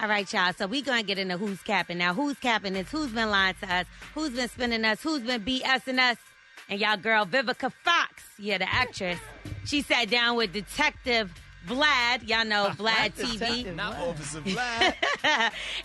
All right, y'all. So we going to get into who's capping. Now, who's capping is who's been lying to us, who's been spinning us, who's been BSing us. And y'all girl, Vivica Fox, the actress, she sat down with Detective Vlad. Y'all know Vlad TV. Not Officer Vlad.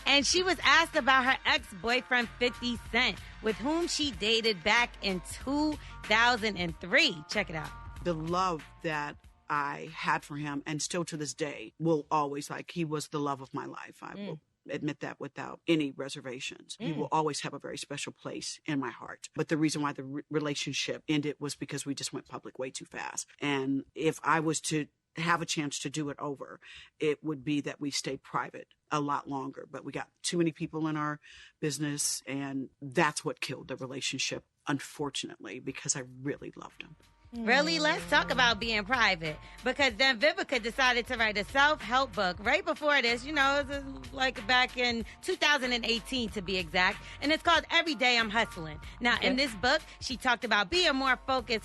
And she was asked about her ex-boyfriend, 50 Cent, with whom she dated back in 2003. Check it out. The love that I had for him, and still to this day, will always, he was the love of my life. I will admit that without any reservations. He will always have a very special place in my heart. But the reason why the relationship ended was because we just went public way too fast. And if I was to have a chance to do it over, it would be that we stayed private a lot longer. But we got too many people in our business, and that's what killed the relationship, unfortunately, because I really loved him. Really? Let's talk about being private. Because then Vivica decided to write a self-help book right before this, it was like back in 2018 to be exact. And it's called Every Day I'm Hustling. Now, in this book, she talked about being more focused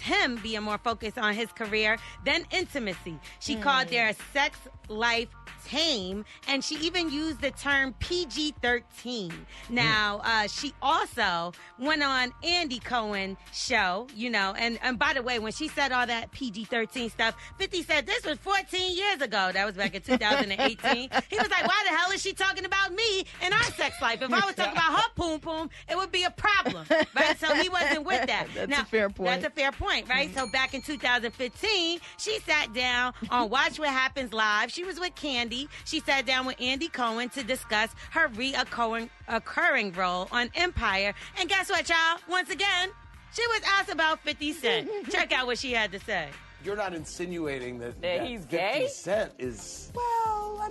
on his career than intimacy. She called their sex life tame, and she even used the term PG-13. Now, she also went on Andy Cohen's show, and by the way, when she said all that PG-13 stuff, 50 said this was 14 years ago. That was back in 2018. He was like, why the hell is she talking about me and our sex life? If I was talking about her poom-poom, it would be a problem, right? So he wasn't with that. That's a fair point. That's a fair point, right? So back in 2015, she sat down on Watch What Happens Live. She was with Candy. She sat down with Andy Cohen to discuss her occurring role on Empire. And guess what, y'all? Once again, she was asked about 50 Cent. Check out what she had to say. You're not insinuating that he's 50 gay? Cent is... Well,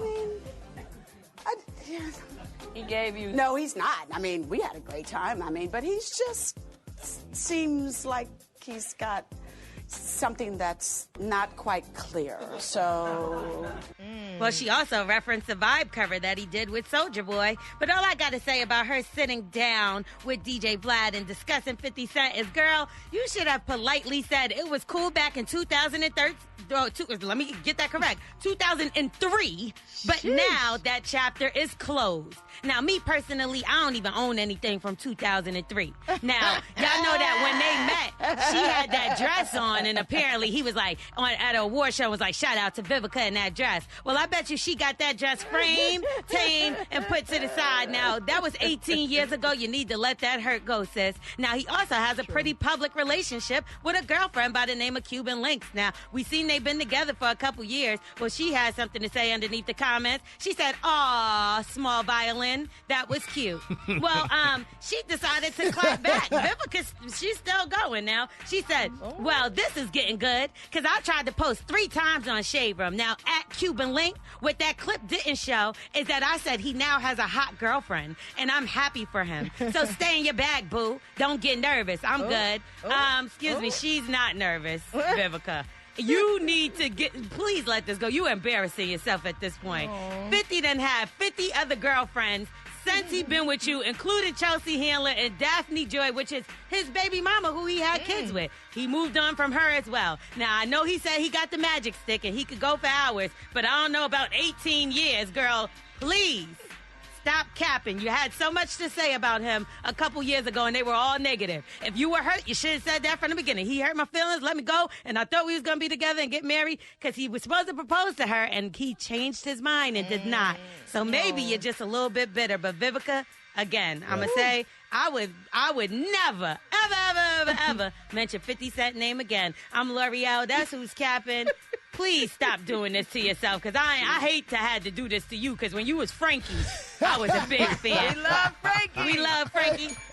He gave you... No, he's not. We had a great time. But he's just seems like he's got something that's not quite clear. So... Well, she also referenced the Vibe cover that he did with Soulja Boy. But all I got to say about her sitting down with DJ Vlad and discussing 50 Cent is, girl, you should have politely said it was cool back in 2013. Let me get that correct. 2003. But now that chapter is closed. Now, me personally, I don't even own anything from 2003. Now, y'all know that when they met, she had that dress on, and apparently he was like, at an award show, was like, shout out to Vivica in that dress. Well, I bet you she got that dress framed, tamed, and put to the side. Now, that was 18 years ago. You need to let that hurt go, sis. Now, he also has a pretty public relationship with a girlfriend by the name of Cuban Links. Now, we seen they've been together for a couple years. Well, she had something to say underneath the comments. She said, aw, small violin. That was cute. Well, she decided to clap back. Vivica, she's still going now. She said, well, this is getting good because I tried to post 3 times on Shade Room. Now, at Cuban Link, what that clip didn't show is that I said he now has a hot girlfriend, and I'm happy for him. So stay in your bag, boo. Don't get nervous. I'm good. Excuse me, she's not nervous, Vivica. You need to please let this go. You embarrassing yourself at this point. 50 done had 50 other girlfriends since he been with you, including Chelsea Handler and Daphne Joy, which is his baby mama who he had kids with. He moved on from her as well. Now, I know he said he got the magic stick and he could go for hours, but I don't know about 18 years, girl. Please. Stop capping. You had so much to say about him a couple years ago, and they were all negative. If you were hurt, you should have said that from the beginning. He hurt my feelings, let me go, and I thought we was going to be together and get married because he was supposed to propose to her, and he changed his mind and did not. So maybe you're just a little bit bitter. But Vivica, again, I'm going to say, I would never, ever mention 50 Cent name again. I'm L'Oreal. That's who's capping. Please stop doing this to yourself, because I hate to have to do this to you, because when you was Frankie, I was a big fan. We love Frankie. We love Frankie.